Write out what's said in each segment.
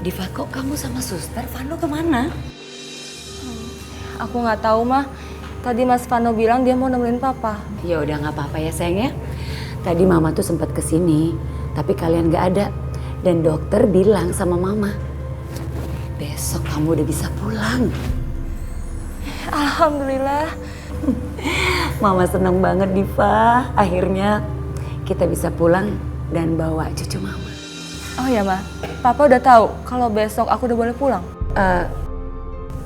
Diva, kok kamu sama suster? Vano kemana? Aku nggak tahu mah. Tadi Mas Vano bilang dia mau nemenin Papa. Ya udah nggak apa-apa ya sayang ya. Tadi Mama tuh sempat kesini, tapi kalian nggak ada. Dan dokter bilang sama Mama, besok kamu udah bisa pulang. Alhamdulillah. Mama seneng banget Diva. Akhirnya kita bisa pulang dan bawa cucu Mama. Oh ya Ma, Papa udah tahu kalau besok aku udah boleh pulang.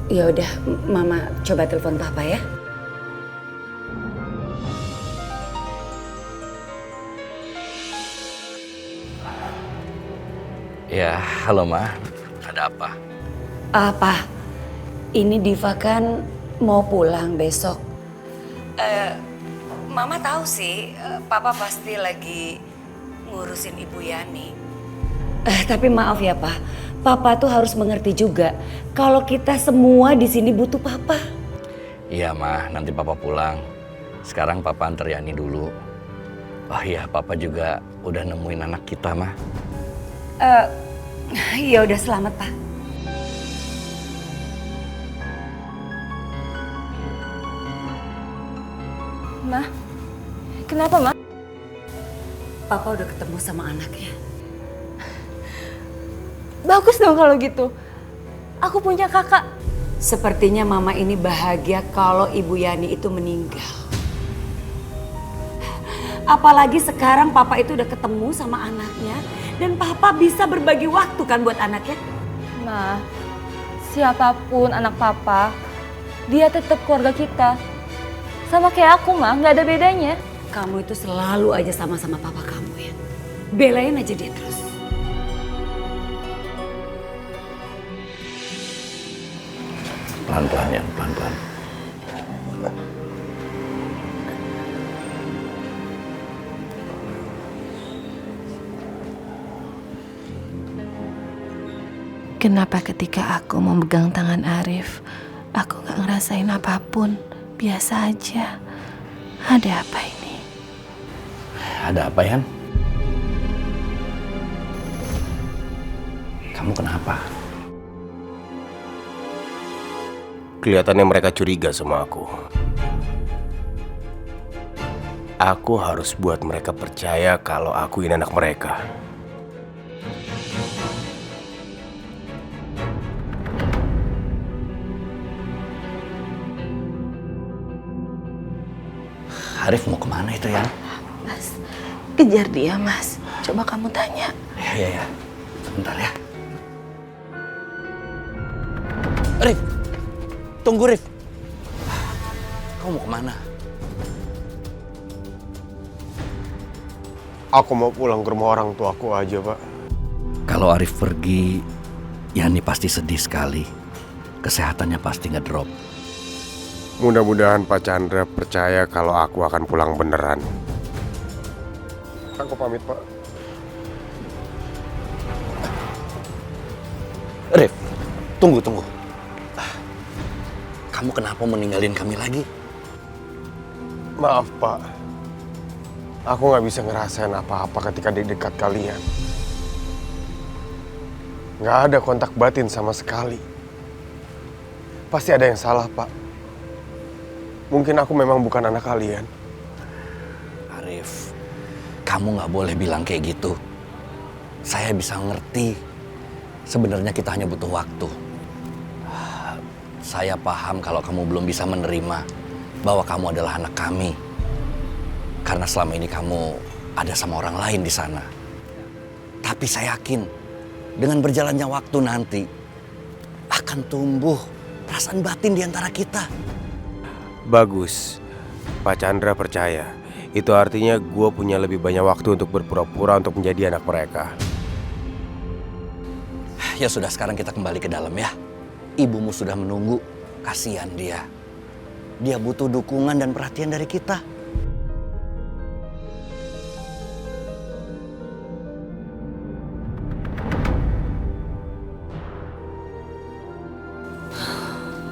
Ya udah, Mama coba telepon Papa ya. Ya, halo Ma. Ada apa? Apa? Ini Diva kan mau pulang besok. Mama tahu sih, Papa pasti lagi ngurusin Ibu Yani. Tapi maaf ya Pak, Papa tuh harus mengerti juga kalau kita semua di sini butuh Papa. Iya Ma, nanti Papa pulang. Sekarang Papa antar Yani dulu. Oh iya, Papa juga udah nemuin anak kita Ma. Ya udah selamat Pak. Ma, kenapa Ma? Papa udah ketemu sama anaknya. Bagus dong kalau gitu. Aku punya kakak. Sepertinya Mama ini bahagia kalau Ibu Yani itu meninggal. Apalagi sekarang Papa itu udah ketemu sama anaknya dan Papa bisa berbagi waktu kan buat anaknya. Ma, siapapun anak Papa, dia tetap keluarga kita. Sama kayak aku mah, nggak ada bedanya. Kamu itu selalu aja sama-sama Papa kamu ya. Belain aja dia terus. Pelan-pelan ya, pelan-pelan. Kenapa ketika aku memegang tangan Arif, aku gak ngerasain apapun, biasa aja. Ada apa ini? Ada apa Yan? Kamu kenapa? Kelihatannya mereka curiga sama aku. Aku harus buat mereka percaya kalau aku ini anak mereka. Arif mau kemana itu Yan? Mas, kejar dia Mas. Coba kamu tanya. Ya. Sebentar ya. Rif, tunggu Rif. Kamu mau kemana? Aku mau pulang ke rumah orang tua aku aja, Pak. Kalau Arif pergi, Yani pasti sedih sekali. Kesehatannya pasti ngedrop. Mudah-mudahan Pak Chandra percaya kalau aku akan pulang beneran. Aku pamit, Pak. Rif, tunggu. Kamu kenapa meninggalin kami lagi? Maaf, Pak. Aku nggak bisa ngerasain apa-apa ketika di dekat kalian. Nggak ada kontak batin sama sekali. Pasti ada yang salah, Pak. Mungkin aku memang bukan anak kalian. Arif, kamu nggak boleh bilang kayak gitu. Saya bisa ngerti. Sebenarnya kita hanya butuh waktu. Saya paham kalau kamu belum bisa menerima bahwa kamu adalah anak kami. Karena selama ini kamu ada sama orang lain di sana. Tapi saya yakin dengan berjalannya waktu nanti akan tumbuh perasaan batin di antara kita. Bagus. Pak Chandra percaya. Itu artinya gue punya lebih banyak waktu untuk berpura-pura untuk menjadi anak mereka. Ya sudah, sekarang kita kembali ke dalam ya. Ibumu sudah menunggu. Kasihan dia. Dia butuh dukungan dan perhatian dari kita.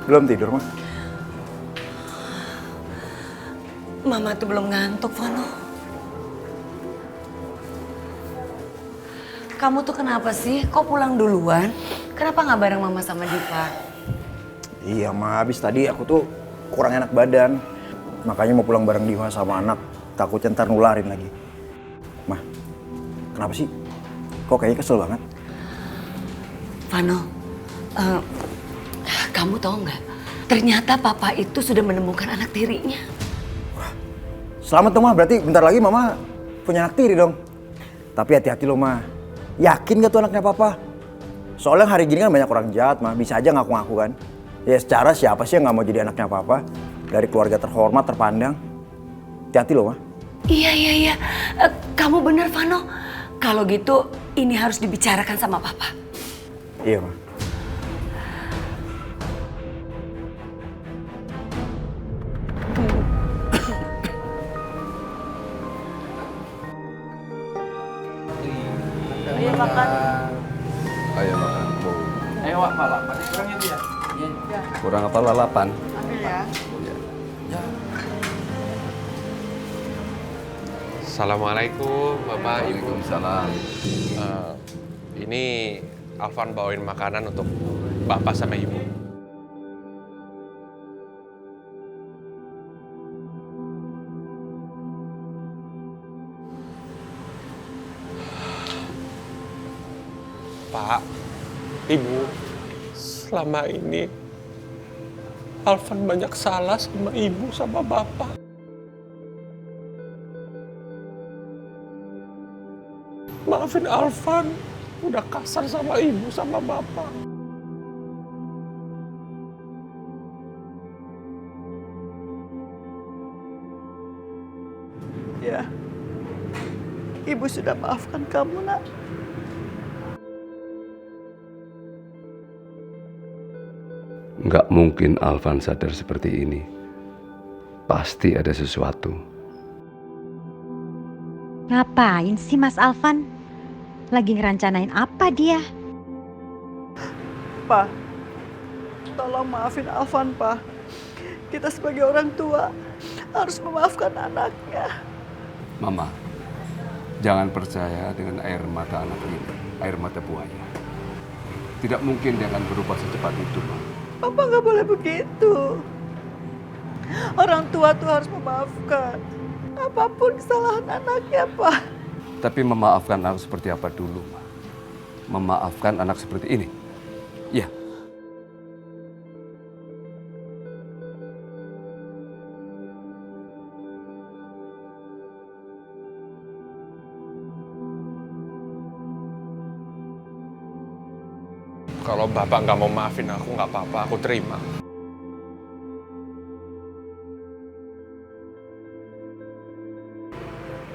Belum tidur, Ma? Mama tuh belum ngantuk, Vano. kamu tuh kenapa sih? Kok pulang duluan? Kenapa nggak bareng Mama sama Diva? Iya, Ma. Habis tadi aku tuh kurang enak badan. Makanya mau pulang bareng Diva sama anak. Takutnya ntar nularin lagi. Ma, kenapa sih? Kok kayaknya kesel banget? Vano, kamu tahu nggak? Ternyata Papa itu sudah menemukan anak tirinya. Selamat dong, Ma. Berarti bentar lagi Mama punya anak tiri dong. Tapi hati-hati loh, Ma. Yakin gak tuh anaknya Papa? Soalnya hari gini kan banyak orang jahat, Ma. Bisa aja ngaku-ngaku kan. Ya secara siapa sih yang gak mau jadi anaknya Papa? Dari keluarga terhormat, terpandang. Hati-hati loh, Ma. Iya. Kamu benar, Vano. Kalau gitu, ini harus dibicarakan sama Papa. Iya, Ma. Ayo makan. Ayo makan. Ayo Wak, lalapan kurangnya tuh ya? Iya. Kurang apa lalapan? Ambil ya. Assalamualaikum, Bapak, Ibu. Waalaikumsalam. Ini Alvan bawain makanan untuk Bapak sama Ibu. Pak, Ibu, selama ini Alvan banyak salah sama Ibu sama Bapak. Maafin Alvan, udah kasar sama Ibu sama Bapak. Ya. Ibu sudah maafkan kamu, Nak. Nggak mungkin Alvan sadar seperti ini. Pasti ada sesuatu. Ngapain sih Mas Alvan? Lagi ngerancanain apa dia? Pa, tolong maafin Alvan, Pa. Kita sebagai orang tua harus memaafkan anaknya. Mama, jangan percaya dengan air mata anak ini, air mata buaya. Tidak mungkin dia akan berubah secepat itu, Ma. Papa nggak boleh begitu. Orang tua tuh harus memaafkan apapun kesalahan anaknya, Pa. Tapi memaafkan anak seperti apa dulu, Ma? Memaafkan anak seperti ini? Ya. Kalau Bapak nggak mau maafin aku, nggak apa-apa, aku terima.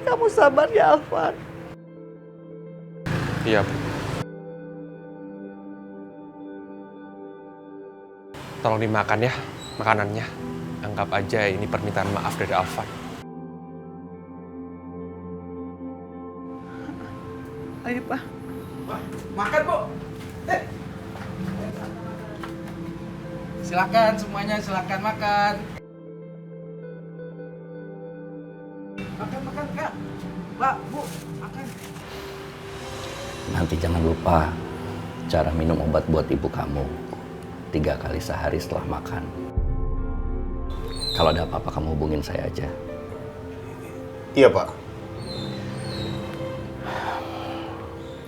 Kamu sabar ya, Alvan. Iya, Bu. Tolong dimakan ya, makanannya. Anggap aja ini permintaan maaf dari Alvan. Ayo, Pak. Makan, Bu. Silakan semuanya, silakan makan. Makan, Kak. Mbak, Bu, makan. Nanti jangan lupa cara minum obat buat ibu kamu 3 kali sehari setelah makan. Kalau ada apa-apa kamu hubungin saya aja. Iya, Pak.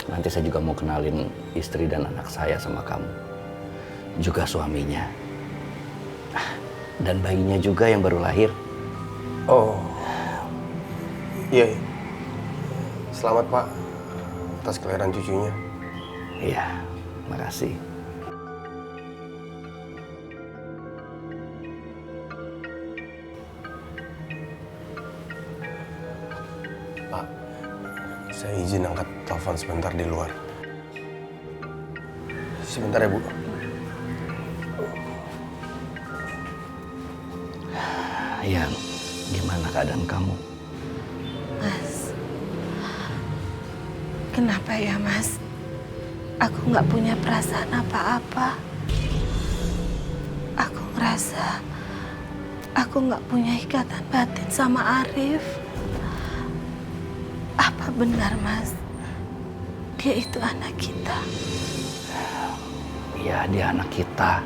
Nanti saya juga mau kenalin istri dan anak saya sama kamu. Juga suaminya. Dan bayinya juga yang baru lahir. Oh. Iya. Selamat, Pak, atas kelahiran cucunya. Iya, makasih. Pak, saya izin angkat telepon sebentar di luar. Sebentar ya, Bu. Iya, gimana keadaan kamu? Mas, kenapa ya Mas? Aku nggak punya perasaan apa-apa. Aku ngerasa aku nggak punya ikatan batin sama Arif. Apa benar Mas? dia itu anak kita. Iya, dia anak kita.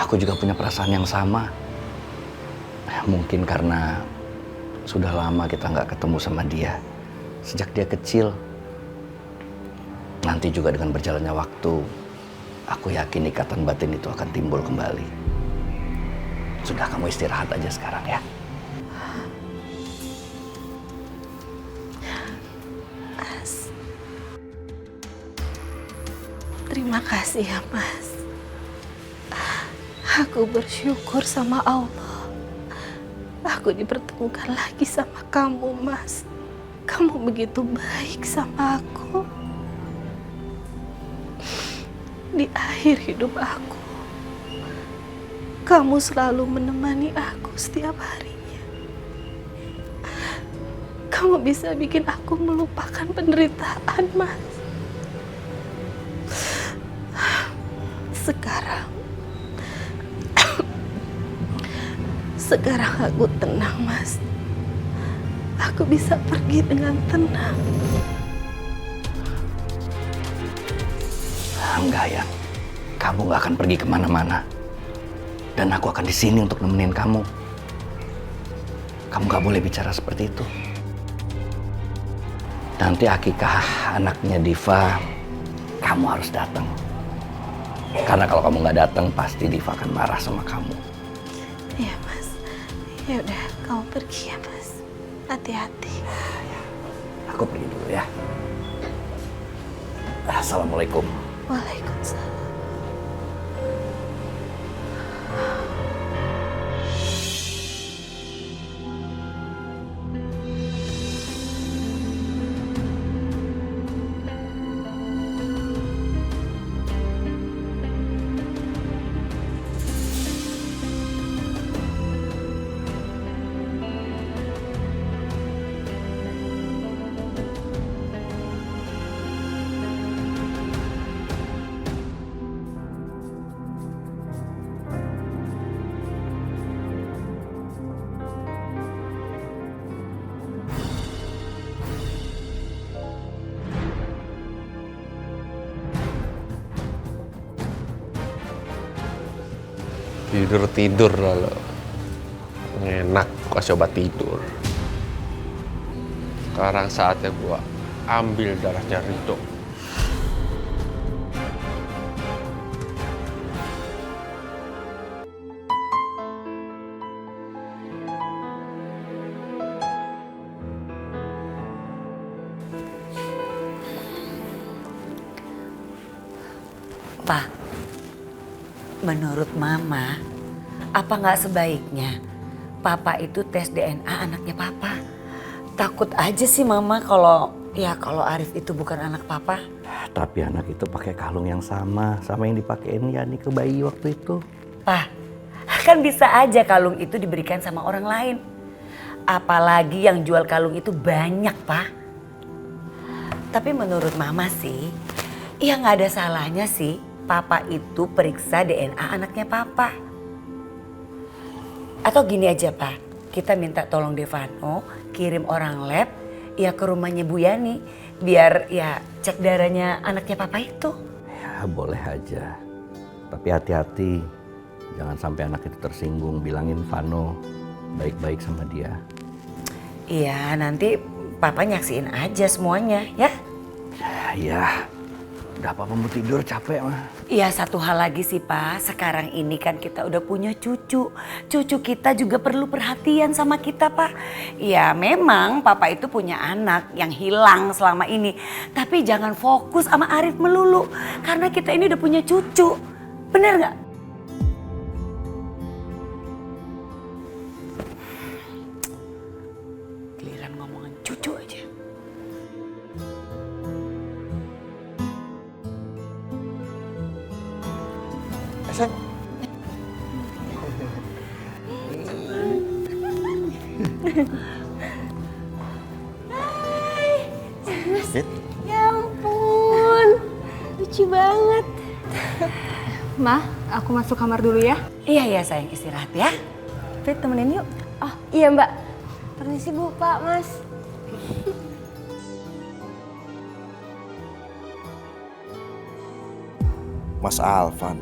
Aku juga punya perasaan yang sama. Mungkin karena sudah lama kita nggak ketemu sama dia. Sejak dia kecil. Nanti juga dengan berjalannya waktu, aku yakin ikatan batin itu akan timbul kembali. Sudah, kamu istirahat aja sekarang ya. Mas, terima kasih ya Mas. Aku bersyukur sama Allah. Aku dipertemukan lagi sama kamu, Mas. Kamu begitu baik sama aku. Di akhir hidup aku, kamu selalu menemani aku setiap harinya. Kamu bisa bikin aku melupakan penderitaan, Mas. Sekarang aku tenang, Mas. Aku bisa pergi dengan tenang. Enggak ya, kamu nggak akan pergi kemana-mana. Dan aku akan di sini untuk nemenin kamu. Kamu nggak boleh bicara seperti itu. Nanti akikah anaknya Diva, kamu harus datang. Karena kalau kamu nggak datang, pasti Diva akan marah sama kamu. Iya, Mas. Ya udah, kamu pergi ya, Mas. Hati-hati. Aku pergi dulu ya. Assalamualaikum. Waalaikumsalam. Tidur lalu enak kasih obat tidur. Sekarang saatnya gua ambil darahnya Rito. Pak, menurut Mama, apa nggak sebaiknya Papa itu tes DNA anaknya Papa? Takut aja sih Mama kalau Arif itu bukan anak Papa. Tapi anak itu pakai kalung yang sama yang dipakein Yani ke bayi waktu itu. Pak, kan bisa aja kalung itu diberikan sama orang lain. Apalagi yang jual kalung itu banyak, Pak. Tapi menurut Mama sih, ya nggak ada salahnya sih Papa itu periksa DNA anaknya Papa. Atau gini aja Pak, kita minta tolong Devano kirim orang lab ya ke rumahnya Bu Yani biar ya cek darahnya anaknya Papa itu. Ya boleh aja, tapi hati-hati jangan sampai anak itu tersinggung. Bilangin Vano baik-baik sama dia. Iya, nanti Papa nyaksiin aja semuanya ya. Ya, udah Papa mau tidur, capek mah. Iya, satu hal lagi sih Pak, sekarang ini kan kita udah punya cucu. Cucu kita juga perlu perhatian sama kita Pak. Ya memang Papa itu punya anak yang hilang selama ini. Tapi jangan fokus sama Arif melulu. Karena kita ini udah punya cucu. Bener gak? Giliran ngomongin cucu aja. Sen. Ya ampun, lucu banget. Ma, aku masuk kamar dulu ya. Iya sayang, istirahat ya. Fit, temenin yuk. Oh iya Mbak, permisi Bu, Pak, Mas. Mas Alvan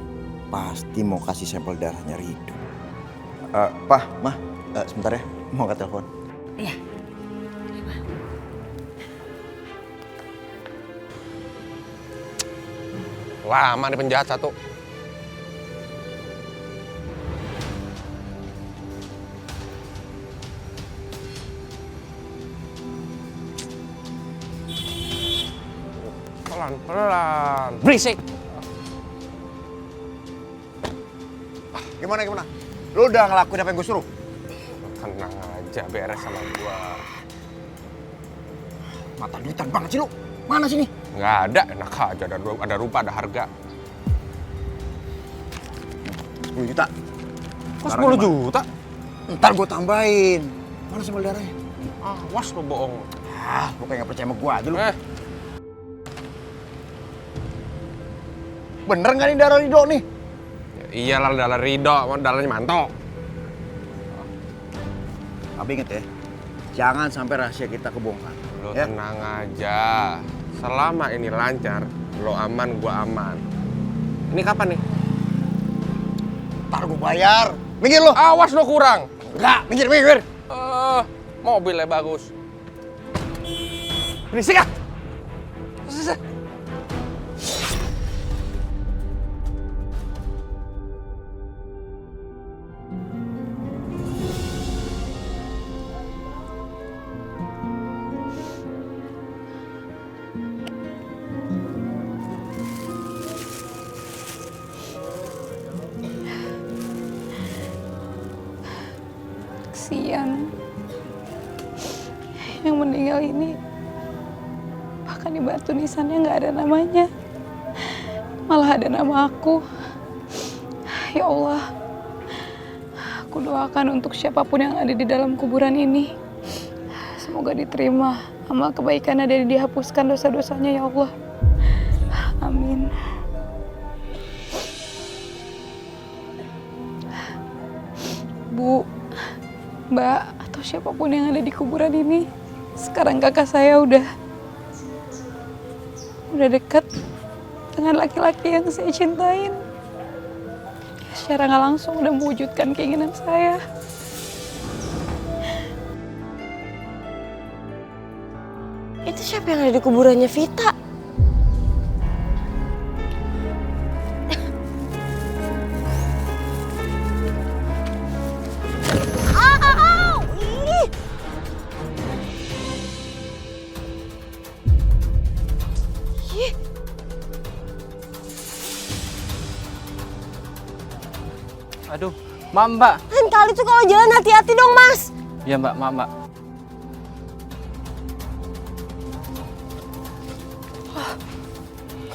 pasti mau kasih sampel darahnya Rido. Pak, Mah, sebentar ya, mau angkat telepon. Iya. Lama nih penjahat satu. Pelan-pelan. Berisik. Gimana? Lu udah ngelakuin apa yang gue suruh? Tenang aja, beres sama gua. Mata duitan banget sih lu. Mana sini? Nggak ada, enak aja. Ada rupa, ada harga. 10 juta. Kok 10 juta? Ntar gue tambahin. Mana sampel darahnya? Awas lo bohong. Lu kayak gak percaya sama gue aja lu. Bener gak nih darah Rido nih? Ya iyalah darah Rido, darahnya Manto. Tapi inget ya, jangan sampai rahasia kita kebongkar. Lo ya? tenang aja. Selama ini lancar, lo aman, gua aman. Ini kapan nih? Ntar gue bayar. Minggir lo. Awas lo kurang. Enggak, minggir. Mobilnya bagus. Berisik ah. Kesian. Yang meninggal ini bahkan di batu nisannya nggak ada namanya, malah ada nama aku. Ya Allah, aku doakan untuk siapapun yang ada di dalam kuburan ini, semoga diterima amal kebaikannya dan dihapuskan dosa-dosanya ya Allah. Amin. Bu, Mbak, atau siapapun yang ada di kuburan ini, sekarang kakak saya udah dekat dengan laki-laki yang saya cintain. Secara nggak langsung udah mewujudkan keinginan saya. Itu siapa yang ada di kuburannya Vita? Aduh, Mbak. Lain kali tuh kalau jalan hati-hati dong, Mas. Ya, Mbak, Mbak.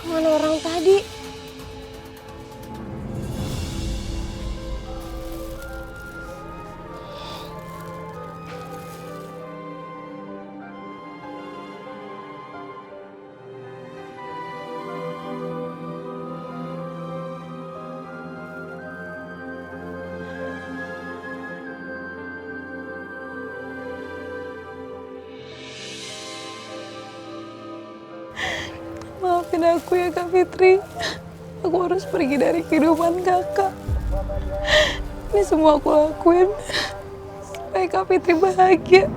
Kemana orang tadi? Maafin aku ya Kak Fitri. Aku harus pergi dari kehidupan kakak. Ini semua aku lakuin supaya Kak Fitri bahagia.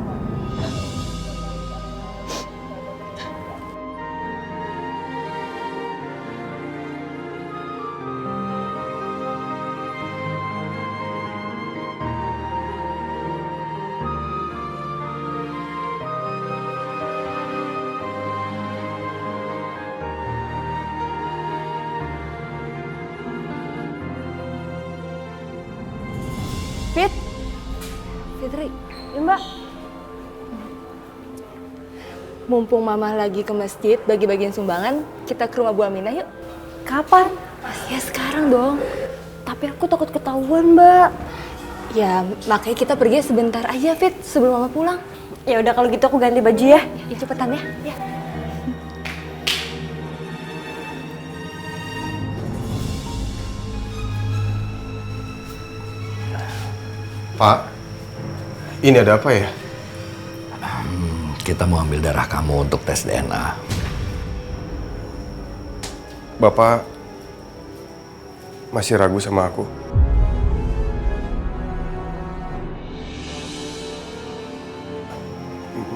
Fitri, ya Mbak. Mumpung Mama lagi ke masjid bagi-bagian sumbangan, kita ke rumah Bu Aminah yuk. Kapan? Ya sekarang dong. Tapi aku takut ketahuan, Mbak. Ya makanya kita pergi sebentar aja, Fit, sebelum Mama pulang. Ya udah kalau gitu aku ganti baju ya. Ya cepetan ya. Ya. Pak, ini ada apa ya? Kita mau ambil darah kamu untuk tes DNA. Bapak masih ragu sama aku.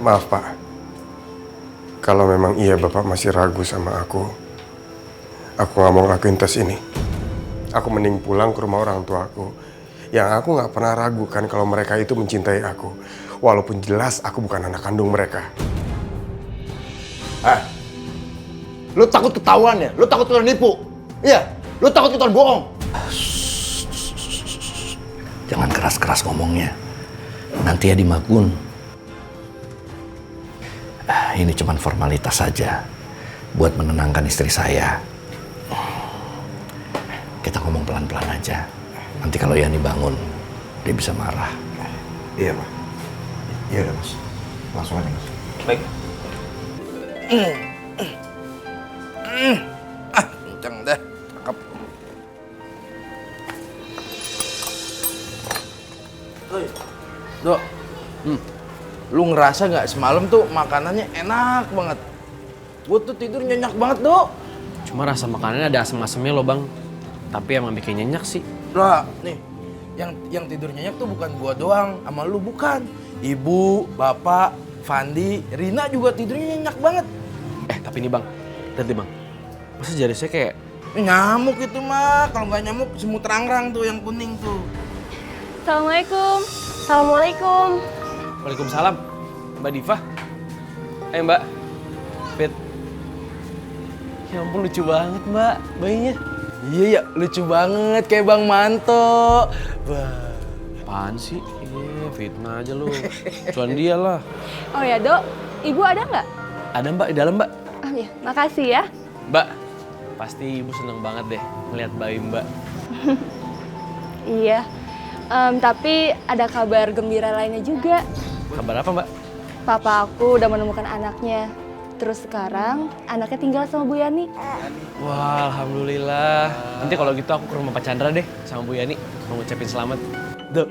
Maaf Pak, kalau memang iya Bapak masih ragu sama aku nggak mau ngelakuin tes ini. Aku mending pulang ke rumah orang tua aku, yang aku nggak pernah ragukan kalau mereka itu mencintai aku, walaupun jelas aku bukan anak kandung mereka. Lu takut ketahuan ya? Lu takut ketahuan nipu? Iya, lu takut ketahuan bohong? Jangan keras-keras ngomongnya. Nanti ya dimagun. Ini cuma formalitas saja buat menenangkan istri saya. Kita ngomong pelan-pelan aja. Nanti kalau Yani bangun, dia bisa marah. Iya, Pak. Iya, Mas. Langsung aja, Mas. Baik. Kenceng dah. Cakep. Dok, lu ngerasa nggak semalam tuh makanannya enak banget? Gue tuh tidur nyenyak banget, Dok. Cuma rasa makanannya ada asem-asemnya loh, Bang. Tapi emang bikin nyenyak sih. Lah, nih, yang tidur nyenyak tuh bukan gua doang, sama lu bukan. Ibu, bapak, Fandi, Rina juga tidurnya nyenyak banget. Tapi nih, Bang. Lihat deh, Bang. Masa jari saya kayak Nyamuk itu mah, kalau nggak nyamuk semut rangrang tuh yang kuning tuh. Assalamualaikum. Assalamualaikum. Waalaikumsalam. Mbak Diva. Mbak. Fit. Ya ampun, lucu banget, Mbak, bayinya. Iya ya, lucu banget kayak Bang Manto. Wah. Apaan sih? Iya, fitnah aja lu. Cuan dia lah. Oh ya, Dok. Ibu ada nggak? Ada, Mbak, di dalam, Mbak. Oh ya, makasih ya. Mbak, pasti ibu seneng banget deh ngeliat bayi Mbak. Iya. Tapi ada kabar gembira lainnya juga. Kabar apa, Mbak? Papa aku udah menemukan anaknya. Terus sekarang anaknya tinggal sama Bu Yani. Wah, alhamdulillah. Nanti kalau gitu aku ke rumah Pak Chandra deh sama Bu Yani mau ngucapin selamat. Dok,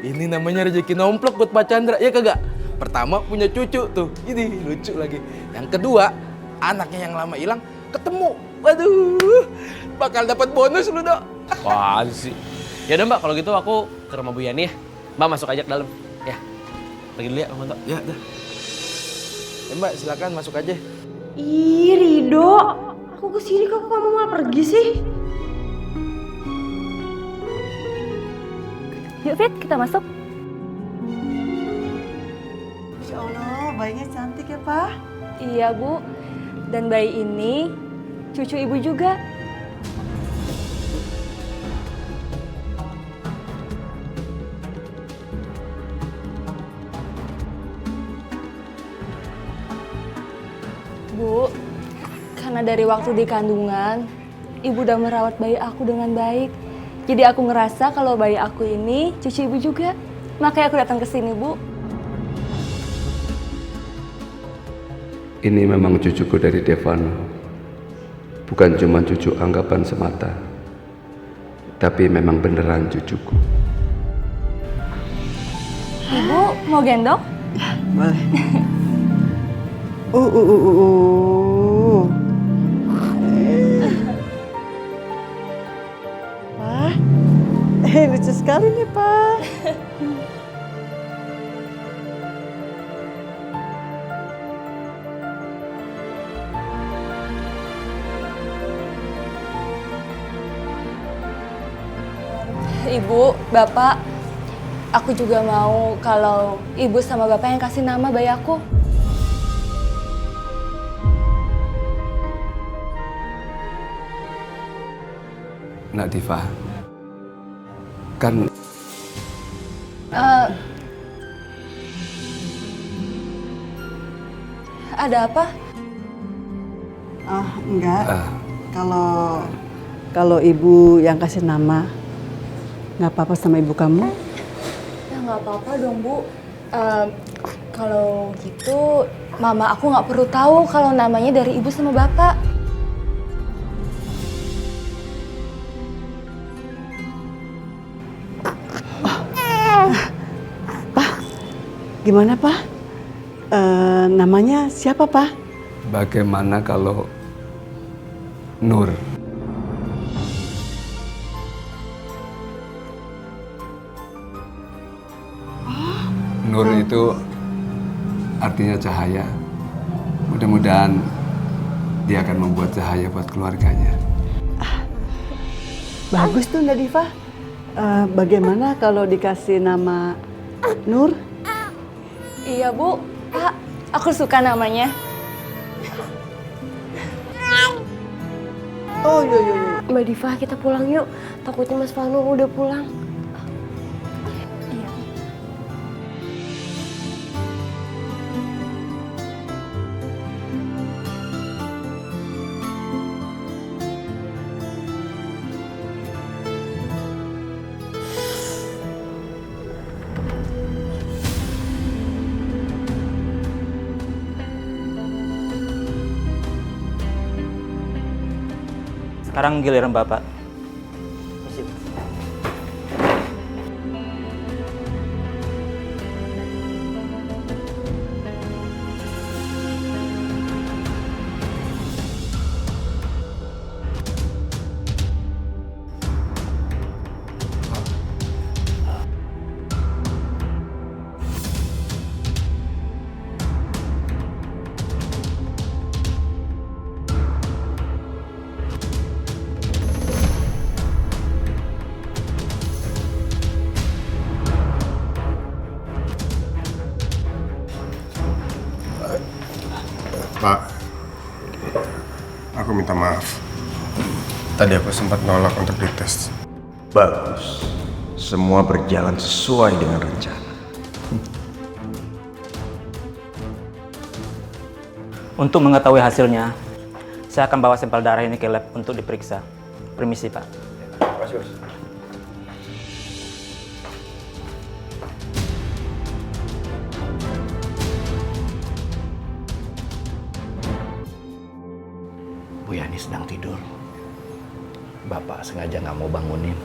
ini namanya rezeki nomplok buat Pak Chandra, ya kagak? Pertama punya cucu tuh, ini lucu lagi. Yang kedua, anaknya yang lama hilang ketemu. Waduh, bakal dapat bonus lu, Dok. Apaan sih? Ya udah, Mbak, kalau gitu aku ke rumah Bu Yani ya. Mbak masuk aja ke dalam. Ya. Pergi dulu ya, Bang Manto. Ya, dah. Mbak, silakan masuk aja. Ih, Rido. Aku kesini kok kamu malah pergi sih? Yuk, Fit, kita masuk. Insya Allah, bayinya cantik ya, Pak? Iya, Bu. Dan bayi ini cucu ibu juga. Bu, karena dari waktu di kandungan, ibu udah merawat bayi aku dengan baik. Jadi aku ngerasa kalau bayi aku ini cucu ibu juga. Makanya aku datang ke sini, Bu. Ini memang cucuku dari Devano. Bukan cuma cucu anggapan semata, tapi memang beneran cucuku. Ibu mau gendong? Boleh. Pak, lucu sekali nih, Pak. Ibu, Bapak, aku juga mau kalau Ibu sama Bapak yang kasih nama bayi aku. Nak Diva, kan Ada apa? Enggak. Kalau ibu yang kasih nama, nggak apa-apa sama ibu kamu? Ya nggak apa-apa dong, Bu. Kalau gitu, Mama aku nggak perlu tahu kalau namanya dari Ibu sama Bapak. Gimana, Pak? Namanya siapa, Pak? bagaimana kalau Nur? Nur itu artinya cahaya. Mudah-mudahan dia akan membuat cahaya buat keluarganya. Bagus tuh Nadifah. Bagaimana kalau dikasih nama Nur? Iya Bu, Pak, aku suka namanya. Oh iya. Mbak Diva, kita pulang yuk. Takutnya Mas Vanu udah pulang. Iya. Sekarang giliran Bapak. Pak, aku minta maaf. Tadi aku sempat nolak untuk dites. Bagus. Semua berjalan sesuai dengan rencana. Untuk mengetahui hasilnya, saya akan bawa sampel darah ini ke lab untuk diperiksa. Permisi, Pak. Terima kasih. Bu Yani sedang tidur. Bapak sengaja nggak mau bangunin,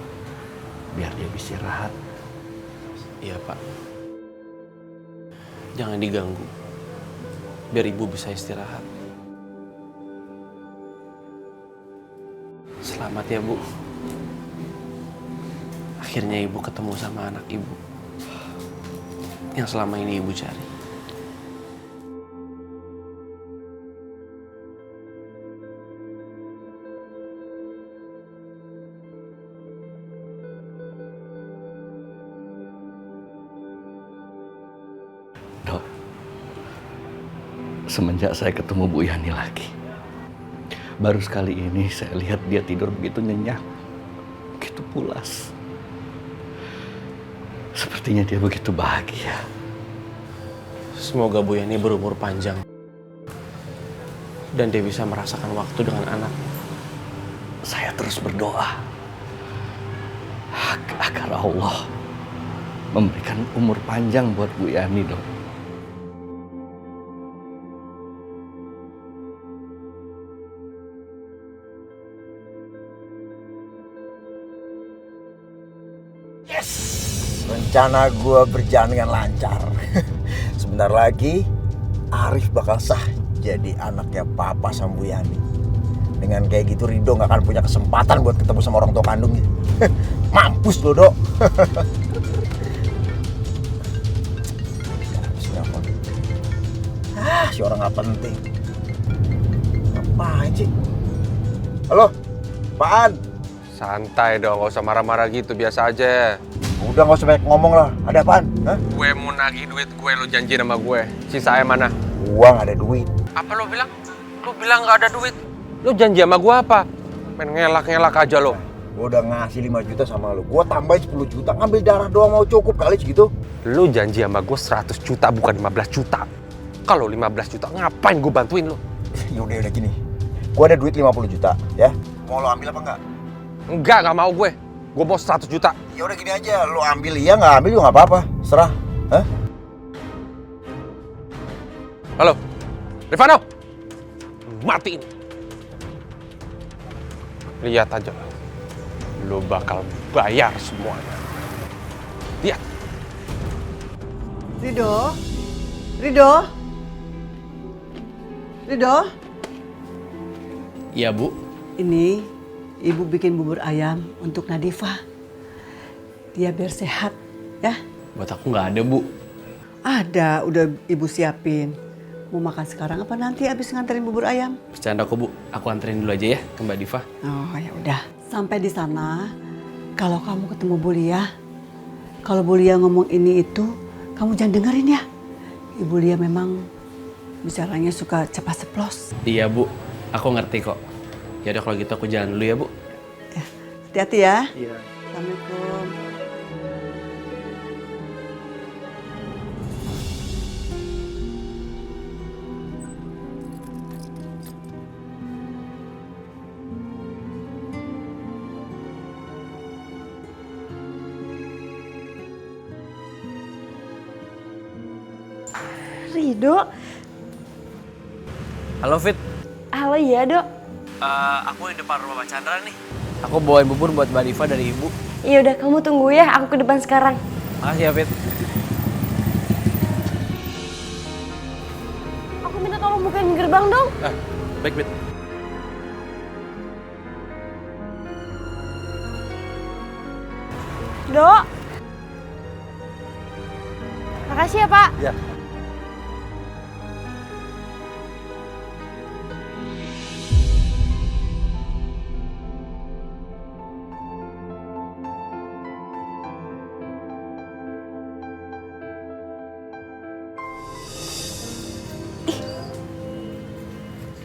biar dia bisa istirahat. Iya Pak. Jangan diganggu, biar ibu bisa istirahat. Selamat ya Bu. Akhirnya ibu ketemu sama anak ibu yang selama ini ibu cari. Dok, semenjak saya ketemu Bu Yani lagi, baru sekali ini saya lihat dia tidur begitu nyenyak, begitu pulas. Sepertinya dia begitu bahagia. Semoga Bu Yani berumur panjang dan dia bisa merasakan waktu dengan anak. Saya terus berdoa agar Allah memberikan umur panjang buat Bu Yani, Dok. Rencana gue berjalan dengan lancar. Sebentar lagi Arif bakal sah jadi anaknya Papa sama Bu Yani. Dengan kayak gitu Rido gak akan punya kesempatan buat ketemu sama orang tua kandungnya. Mampus lo, Dok. Si orang gak penting. Ngapain sih? Halo, Apaan? Santai dong, gak usah marah-marah gitu, biasa aja. Udah gak usah banyak ngomong lah, ada apaan? Hah? Gue mau nagih duit gue, lo janji sama gue. Sisa mana? Gua gak ada duit. Apa lo bilang? Lo bilang gak ada duit? Lo janji sama gue apa? Main ngelak-ngelak aja lo. Gue udah ngasih 5 juta sama lo, gue tambahin 10 juta, ngambil darah doang mau cukup kali segitu. Lo janji sama gue 100 juta bukan 15 juta. Kalau 15 juta ngapain gue bantuin lo? Yaudah gini, gue ada duit 50 juta ya. Mau lo ambil apa enggak? Enggak, gak mau gue. Gue mau 100 juta. Ya udah gini aja, lo ambil iya nggak ambil juga nggak apa-apa, serah. Hah? Halo, Rifano, matiin. Lihat aja, lo bakal bayar semuanya. Lihat. Rido? Rido? Rido? Iya, Bu. Ini Ibu bikin bubur ayam untuk Nadifah. Dia biar sehat, ya? Buat aku nggak ada, Bu. Ada, udah ibu siapin. Mau makan sekarang apa nanti abis nganterin bubur ayam? Bercanda kok Bu, aku anterin dulu aja ya ke Mbak Diva. Oh ya udah. Sampai di sana, kalau kamu ketemu Bulia, kalau Bulia ngomong ini itu, kamu jangan dengerin ya. Ibu Lia memang bicaranya suka cepat ceplos. Iya Bu, aku ngerti kok. Ya udah kalau gitu aku jalan dulu ya Bu. Hati-hati ya. Iya. Assalamualaikum. Rido. Halo Fit. Halo iya Dok. Aku di depan rumah Pak Chandra nih. Aku bawain bubur buat Mbak Diva dari Ibu. Iya udah kamu tunggu ya, aku ke depan sekarang. Makasih ya Fit. Aku minta tolong bukain gerbang dong. Baik Fit. Dok. Makasih ya Pak. Ya.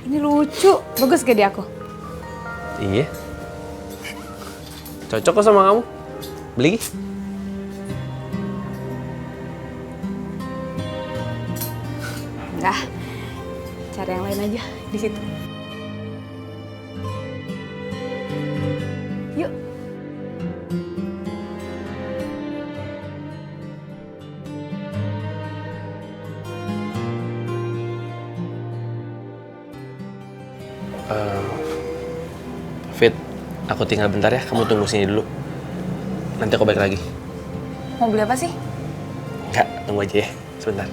Ini lucu, bagus gak di aku? Iya. Cocok kok sama kamu. Beli? Enggak. Cari yang lain aja di situ. Yuk. Fit, aku tinggal bentar ya. Kamu tunggu sini dulu. Nanti aku balik lagi. Mau beli apa sih? Enggak, tunggu aja ya. Sebentar.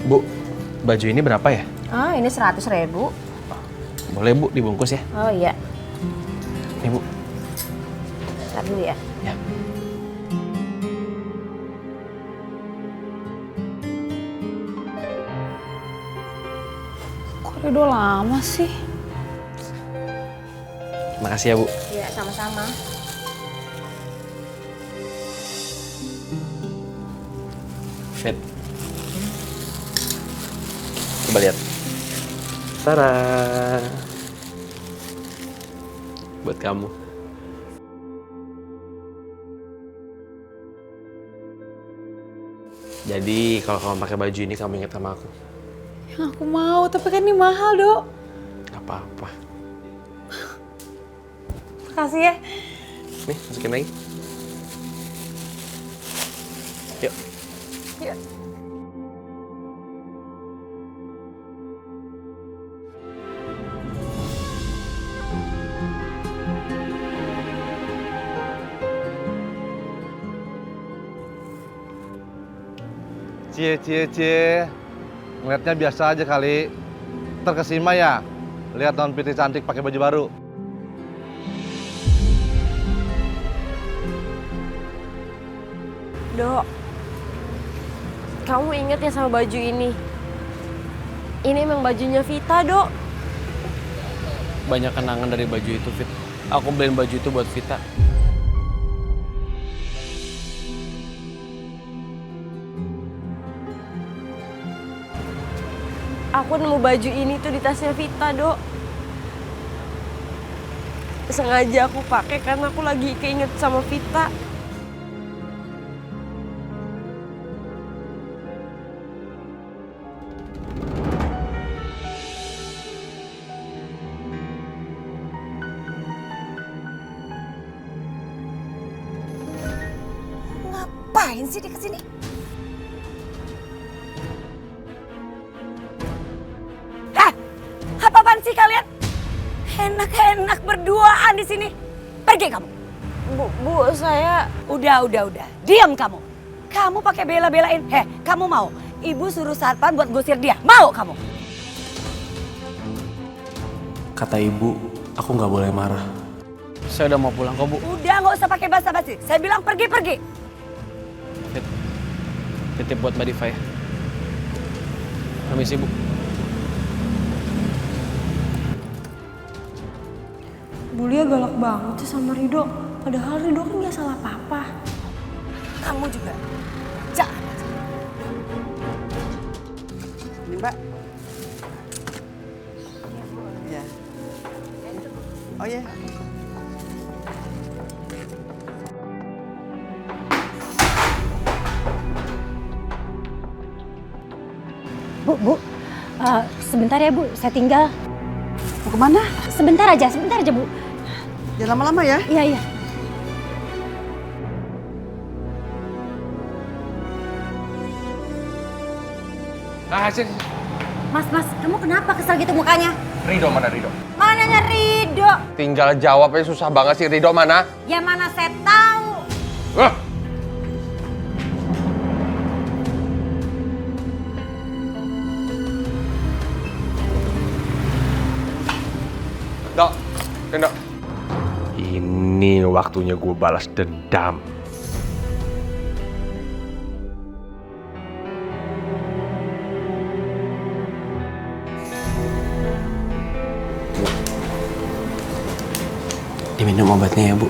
Bu, baju ini berapa ya? Oh, ini 100.000. Boleh Bu, dibungkus ya? Oh iya. Nih Bu. Ntar dulu ya. Ya. Kok Rido lama sih? Makasih ya Bu. Iya, sama-sama. Fit. Coba lihat. Tara. Buat kamu. Jadi kalau kamu pakai baju ini kamu ingat sama aku. Yang aku mau, tapi kan ini mahal, Dok. Gak apa-apa. Makasih ya. Nih, masukin lagi. Yuk. Yuk. Cie. Ngeliatnya biasa aja kali. Terkesima ya? Lihat non Piti cantik pakai baju baru. Dok, kamu inget ya sama baju ini? Ini emang bajunya Vita, Dok. Banyak kenangan dari baju itu, Fit. Aku beliin baju itu buat Vita. Aku nemu baju ini tuh di tasnya Vita, Dok. Sengaja aku pakai karena aku lagi keinget sama Vita. Ngapain sih dia kesini? Apaan sih kalian? Enak-enak berduaan di sini. Pergi kamu. Bu, saya... Udah. Diam kamu. Kamu pakai bela-belain. Kamu mau? Ibu suruh Sarpan buat gusir dia. Mau kamu? Kata ibu, Aku nggak boleh marah. Saya udah mau pulang kok, Bu. Udah, nggak usah pakai basa-basi. Saya bilang pergi. Titip buat Mbak Diva ya. Permisi, Bu. Bu Lia galak banget sih sama Rido. Padahal Rido kan nggak salah apa-apa. Kamu juga. Jangan. Ini Mbak. Ya. Oh ya. Bu, sebentar ya Bu, saya tinggal. Mau kemana? Sebentar aja Bu. Jangan lama-lama ya. Iya. Mas, kamu kenapa kesel gitu mukanya? Rido mana Rido? Mananya Rido? Tinggal jawab aja susah banget sih. Rido mana? Ya mana saya tahu. Dok, Dok. Ini waktunya gue balas dendam. Diminum obatnya ya, Bu.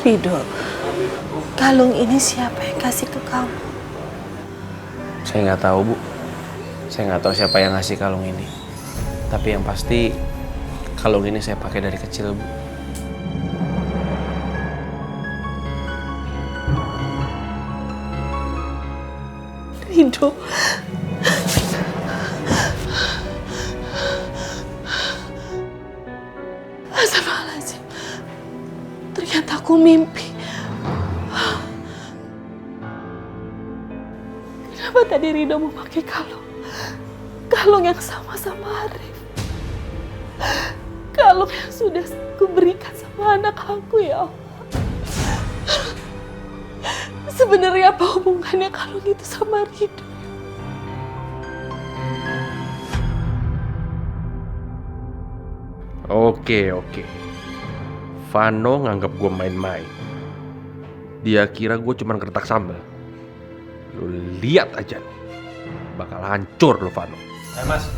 Rido, kalung ini siapa yang kasih ke kamu? Saya nggak tahu, Bu. Saya nggak tahu siapa yang ngasih kalung ini. Tapi yang pasti kalung ini saya pakai dari kecil, Bu. Rido. Astagfirullahaladzim. Ternyata aku mimpi. Kenapa tadi Rido mau pakai kalung yang sama Arif? Kalung yang sudah kuberikan sama anak aku, ya Allah. Sebenarnya apa hubungannya kalung itu sama Rido? Oke. Vano nganggap gue main-main. Dia kira gue cuma kertak sambal. Lu lihat aja nih. Bakal hancur lu, Vano. Mas,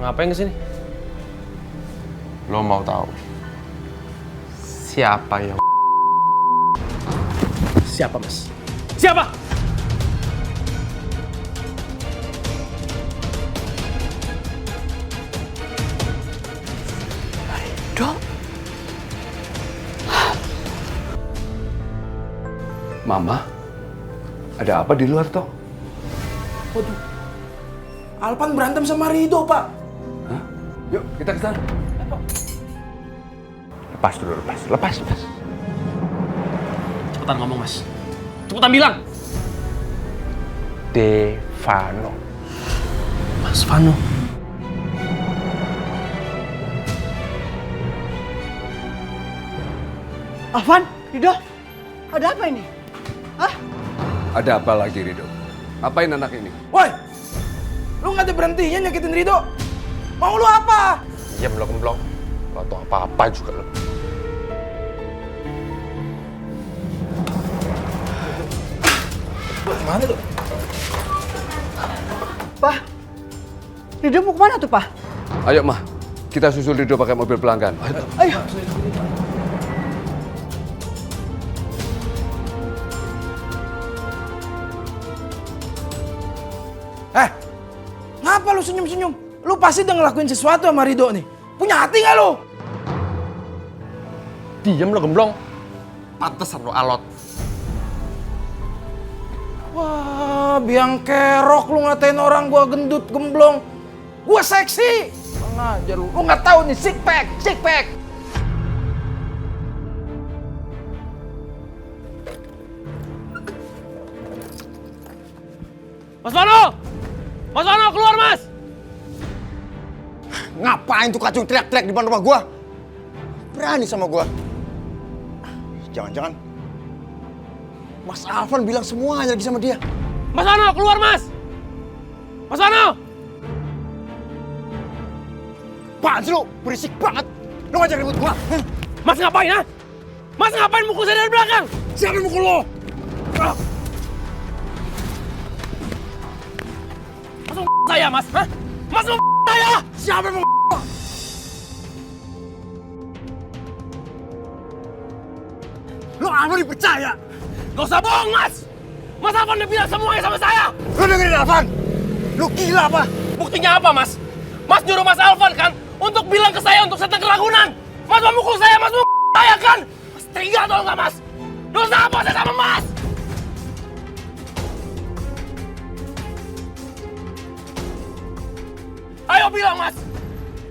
ngapain kesini? Lo mau tahu siapa yang... Siapa, Mas? Siapa? Rido? Mama, ada apa di luar, Tok? Waduh, Alpan berantem sama Rido, Pak. Hah? Yuk, kita ke sana. Lepas dulu. Cepetan ngomong, Mas. Cepetan bilang. Devano. Mas Vano. Alvan, Rido, ada apa ini? Hah? Ada apa lagi, Rido? Apain anak ini? Woi, lu nggak ada berhentinya nyakitin Rido. Mau lu apa? Diam lo, gemblong. Gak tau apa-apa juga lo. Mana lu? Pak, Rido mau kemana tuh, Pak? Ayo, Mah. Kita susul Rido pakai mobil pelanggan. Ayo. Ngapa lu senyum-senyum? Lu pasti udah ngelakuin sesuatu sama Rido nih. Punya hati nggak lu? Diam lo, gemblong. Pantesan lo alot. Wah, biang kerok lu ngatain orang gua gendut gemblong. Gua seksi. Ngajar lu. Lu nggak tahu nih six pack. Mas Vano! Mas Vano, keluar, Mas! Ngapain tuh kacung teriak-teriak di depan rumah gua? Berani sama gua. Jangan-jangan Mas Alvan bilang semuanya lagi sama dia. Mas Vano, keluar Mas! Mas Vano! Apaan sih lu? Berisik banget. Lu ngajak ribut gua. Mas ngapain, ha? Mas ngapain mukul saya dari belakang? Siapa yang mukul lo? Mas mau saya, Mas? Hah? Mas mau saya? Siapa yang mau lo apa dipercaya? Gak usah bohong, Mas! Mas Alvan udah bilang semuanya sama saya! Lu dengerin Alvan? Lu gila apa? Buktinya apa, Mas? Mas nyuruh Mas Alvan kan untuk bilang ke saya untuk setengah keragunan. Mas mau mukul saya, Mas mau saya kan? Mas tega tau nggak, Mas? Dosa apa saya sama Mas? Ayo bilang, Mas!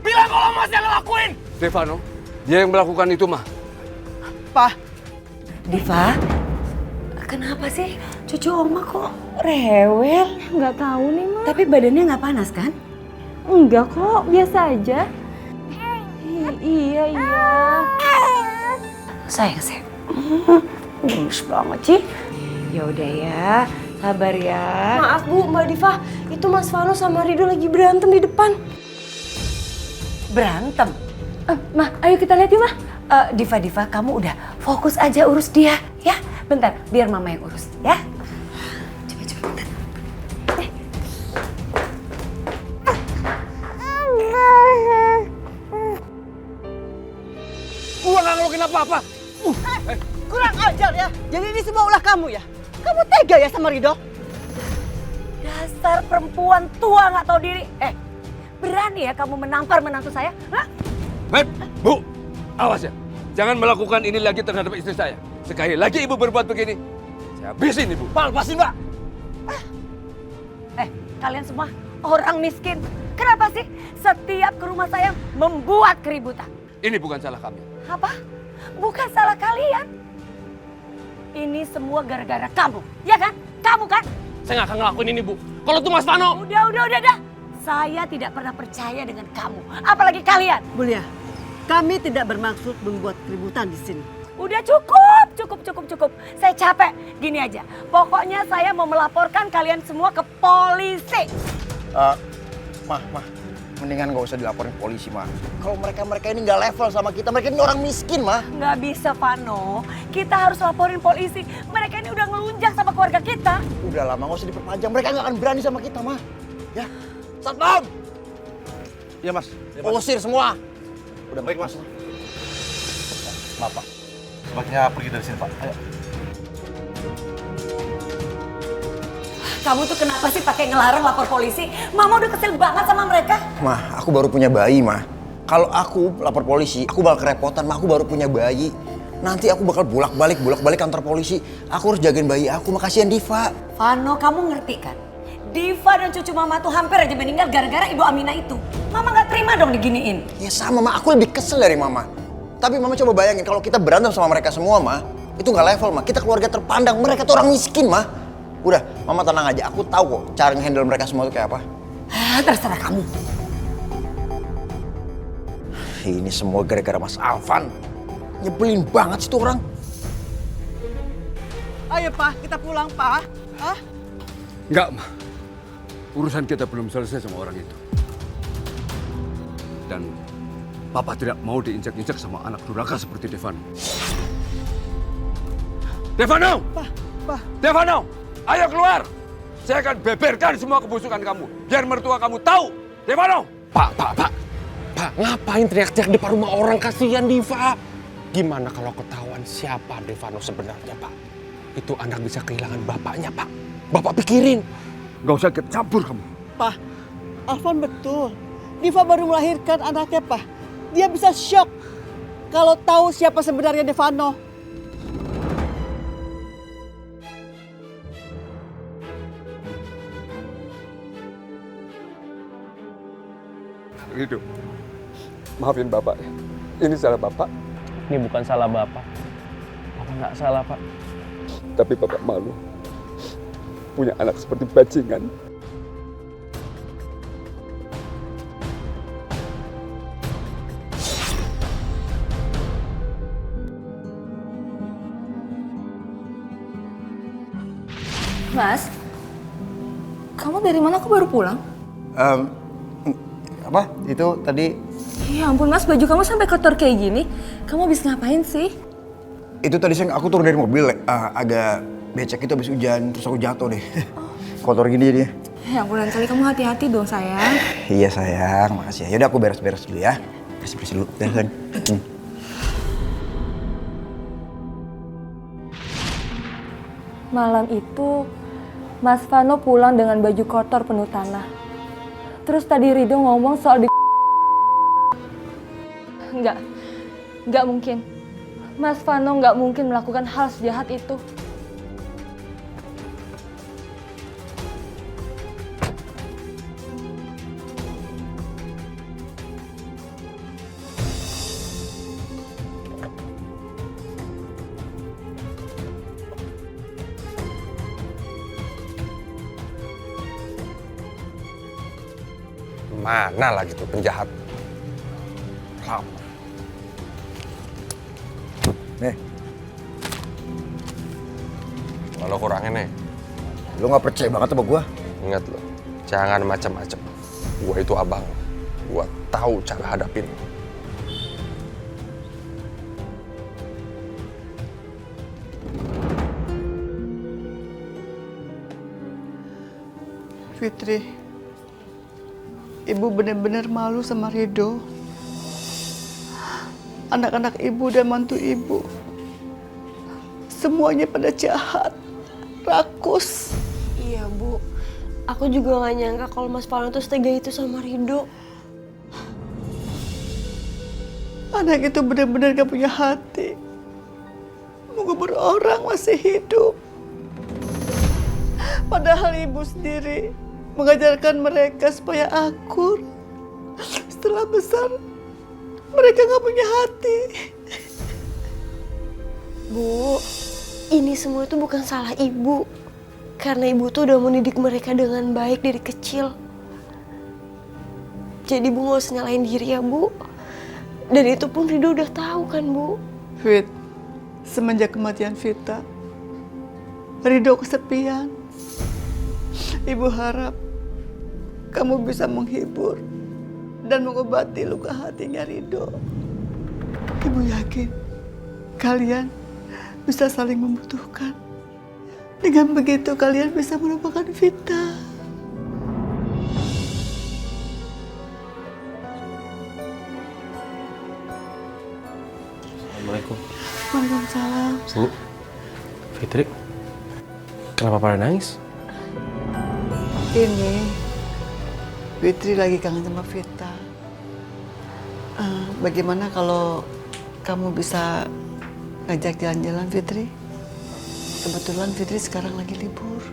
Bilang kalau Mas yang ngelakuin! Stefano, dia yang melakukan itu, mah. Pak, Diva, kenapa sih cucu Oma kok rewel? Nggak tahu nih, Ma. Tapi badannya nggak panas kan? Enggak kok, biasa aja. Iya. Sayang. Gemes banget sih. Ya udah ya, sabar ya. Maaf Bu, Mbak Diva, itu Mas Vano sama Rido lagi berantem di depan. Berantem? Ma, ayo kita lihat yuk, Ma. Diva, kamu udah fokus aja urus dia, ya? Bentar, biar mama yang urus, ya? Coba, bentar. Gua nggak ngelukin apa-apa. kurang ajar ya. Jadi ini semua ulah kamu ya? Kamu tega ya sama Rido? Dasar perempuan tua nggak tahu diri. Berani ya kamu menampar menantu saya? Hah? Bu, awas ya. Jangan melakukan ini lagi terhadap istri saya. Sekali lagi ibu berbuat begini, saya habisin ibu. Lepasin, Mbak. Kalian semua orang miskin. Kenapa sih setiap ke rumah saya membuat keributan? Ini bukan salah kami. Apa? Bukan salah kalian. Ini semua gara-gara kamu, ya kan? Kamu kan? Saya nggak akan ngelakuin ini, Bu. Kalau tuh Mas Vano... Udah. Saya tidak pernah percaya dengan kamu. Apalagi kalian. Bulia, kami tidak bermaksud membuat keributan di sini. Udah cukup. Saya capek. Gini aja, pokoknya saya mau melaporkan kalian semua ke polisi. Mah, mendingan gak usah dilaporin polisi, Mah. Kalau mereka ini nggak level sama kita, mereka ini orang miskin, Mah. Nggak bisa, Vano. Kita harus laporin polisi. Mereka ini udah ngelunjak sama keluarga kita. Udah lama gak usah diperpanjang, mereka nggak akan berani sama kita, Mah. Ya, Satpam! Iya, Mas. Usir semua. Udah baik, Mas. Maaf, Pak. Sebaiknya pergi dari sini, Pak. Ayo. Kamu tuh kenapa sih pakai ngelarang lapor polisi? Mama udah kesel banget sama mereka. Mah, aku baru punya bayi, Mah. Kalau aku lapor polisi, aku bakal kerepotan, Mah. Aku baru punya bayi. Nanti aku bakal bolak-balik kantor polisi. Aku harus jagain bayi aku, makasihan Diva. Vano, kamu ngerti kan? Diva dan cucu mama tuh hampir aja meninggal gara-gara Ibu Aminah itu. Mama nggak terima dong diginiin. Ya sama, Mah. Aku lebih kesel dari Mama. Tapi Mama coba bayangin, kalau kita berantem sama mereka semua, Mah. Itu nggak level, Mah. Kita keluarga terpandang. Mereka tuh orang miskin, Mah. Udah, Mama tenang aja. Aku tahu kok cara nge-handle mereka semua tuh kayak apa. Terserah kamu. Ini semua gara-gara Mas Alvan. Nyebelin banget sih tuh orang. Ayo, Pak, kita pulang, Pak. Hah? Enggak, mah. Urusan kita belum selesai sama orang itu. Dan Papa tidak mau diinjak-injak sama anak durhaka seperti Devano. Devano! Pak. Devano! Ayo keluar! Saya akan beberkan semua kebusukan kamu. Biar mertua kamu tahu. Devano! Pak, ngapain teriak-teriak depan rumah orang? Kasihan Diva. Gimana kalau ketahuan siapa Devano sebenarnya, Pak? Itu anak bisa kehilangan bapaknya, Pak. Bapak pikirin. Gak usah ikut campur kamu. Pak, Alvan betul. Diva baru melahirkan anaknya, Pak. Dia bisa shock kalau tahu siapa sebenarnya Devano. Rido, maafin Bapak ya. Ini salah Bapak. Ini bukan salah Bapak. Bapak nggak salah, Pak. Tapi Bapak malu punya anak seperti bajingan. Mas, kamu dari mana? Aku baru pulang. Apa? Itu tadi... Ya ampun Mas, baju kamu sampai kotor kayak gini. Kamu habis ngapain sih? Itu tadi aku turun dari mobil, agak becek itu habis hujan, terus aku jatuh deh. Kotor gini jadinya. Ya ampun, lain kali kamu hati-hati dong sayang. Iya sayang, makasih ya. Yaudah aku beres-beres dulu ya. Beres-beres dulu, sayang. Malam itu, Mas Vano pulang dengan baju kotor penuh tanah. Terus tadi Rido ngomong soal di... Enggak mungkin. Mas Vano nggak mungkin melakukan hal sejahat itu. Mana lagi tuh penjahat? Lama. Nih. Kalau kurangnya nih. Lo gak percaya banget sama gua? Ingat lo, jangan macam-macam. Gua itu abang. Gua tahu cara hadapin. Fitri, Ibu benar-benar malu sama Rido. Anak-anak Ibu dan mantu Ibu, semuanya pada jahat, rakus. Iya Bu, aku juga gak nyangka kalau Mas Vano tuh setega itu sama Rido. Anak itu benar-benar gak punya hati. Mengubur orang masih hidup. Padahal Ibu sendiri mengajarkan mereka supaya akur. Setelah besar, mereka gak punya hati. Bu, ini semua itu bukan salah Ibu. Karena Ibu tuh udah mendidik mereka dengan baik dari kecil. Jadi Bu gak usah nyalain diri ya Bu. Dan itu pun Rido udah tahu kan Bu. Fit, semenjak kematian Vita, Rido kesepian. Ibu harap kamu bisa menghibur dan mengobati luka hatinya Rido. Ibu yakin kalian bisa saling membutuhkan. Dengan begitu kalian bisa melupakan Vita. Assalamualaikum. Waalaikumsalam. Bu, Fitri, kenapa pada nangis? Ini Fitri lagi kangen sama Vita. Bagaimana kalau kamu bisa ngajak jalan-jalan Fitri? Kebetulan Fitri sekarang lagi libur.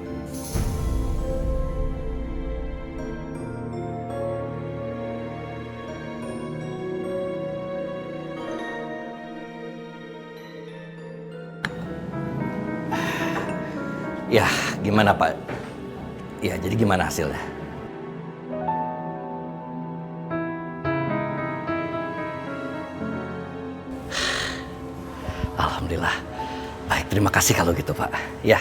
Ya, gimana Pak? Ya, jadi gimana hasilnya? Alhamdulillah. Baik, terima kasih kalau gitu Pak. Ya.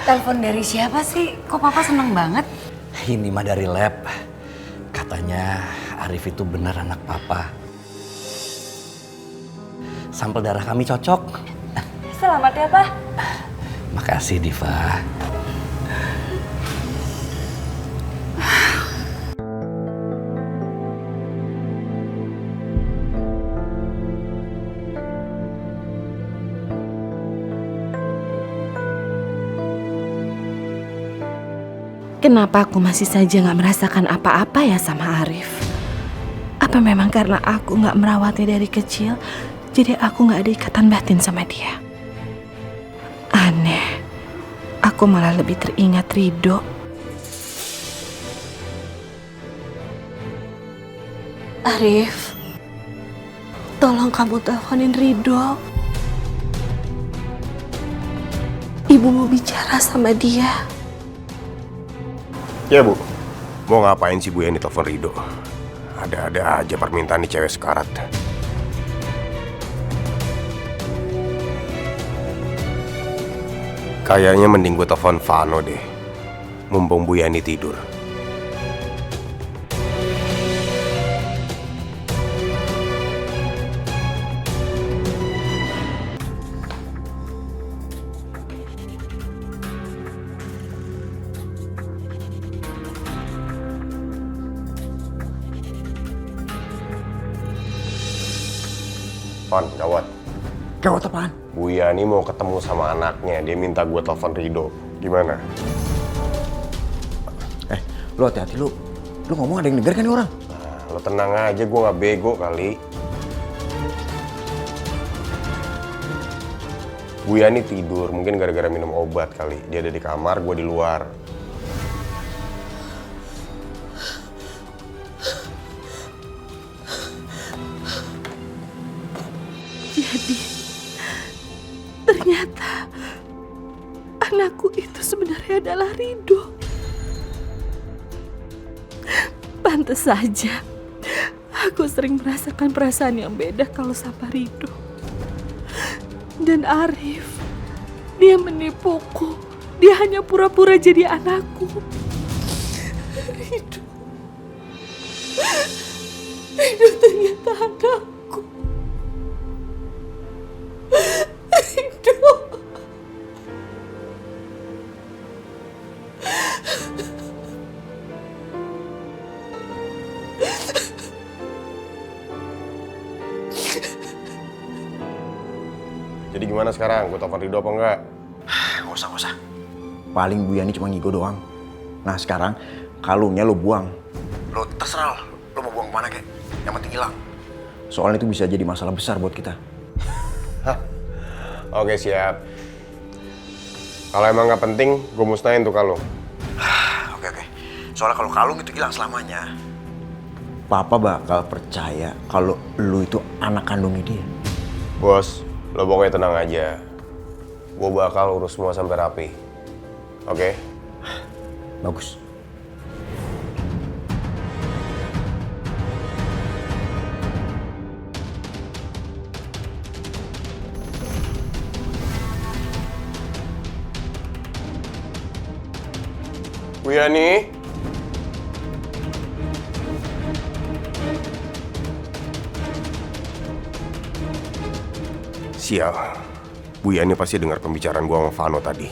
Telepon dari siapa sih? Kok Papa seneng banget? Ini mah dari lab. Katanya Arif itu benar anak Papa. Sampel darah kami cocok. Selamat ya Pak. Makasih Diva. Kenapa aku masih saja gak merasakan apa-apa ya sama Arif? Apa memang karena aku gak merawatnya dari kecil, jadi aku gak ada ikatan batin sama dia? Aneh, aku malah lebih teringat Rido. Arif, tolong kamu teleponin Rido. Ibu mau bicara sama dia. Ya Bu, mau ngapain sih Bu yang ditelepon Rido? Ada-ada aja permintaan nih cewek sekarat. Kayaknya mending gue telepon Vano deh. Mumpung Bu Yani tidur. Van, gawat. Gawat apaan? Bu Yani mau ketemu sama anaknya. Dia minta gue telepon Rido. Gimana? Lu hati-hati lu. Lu ngomong ada yang denger kan nih orang? Nah, lo tenang aja, gue gak bego kali. Bu Yani tidur, mungkin gara-gara minum obat kali. Dia ada di kamar, gue di luar. Jadi, ternyata anakku itu sebenarnya adalah Rido. Pantes saja, aku sering merasakan perasaan yang beda kalau sama Rido. Dan Arif, dia menipuku. Dia hanya pura-pura jadi anakku. Rido ternyata anakku. Rido. Jadi gimana sekarang? Gue telepon Rido apa enggak? Nggak usah. Paling Bu Yani cuma ngigo doang. Nah sekarang kalungnya lo buang. Lo terserah lo mau buang kemana kek. Yang penting hilang. Soalnya itu bisa jadi masalah besar buat kita. Oke, siap. Kalau emang nggak penting, gue musnahin tuh kalung. Oke. Soalnya kalau kalung itu hilang selamanya, Papa bakal percaya kalau lu itu anak kandungnya dia. Bos, lo pokoknya tenang aja. Gue bakal urus semua sampai rapi. Oke? Bagus. Bu Yani. Sial. Bu Yani pasti dengar pembicaraan gua sama Vano tadi.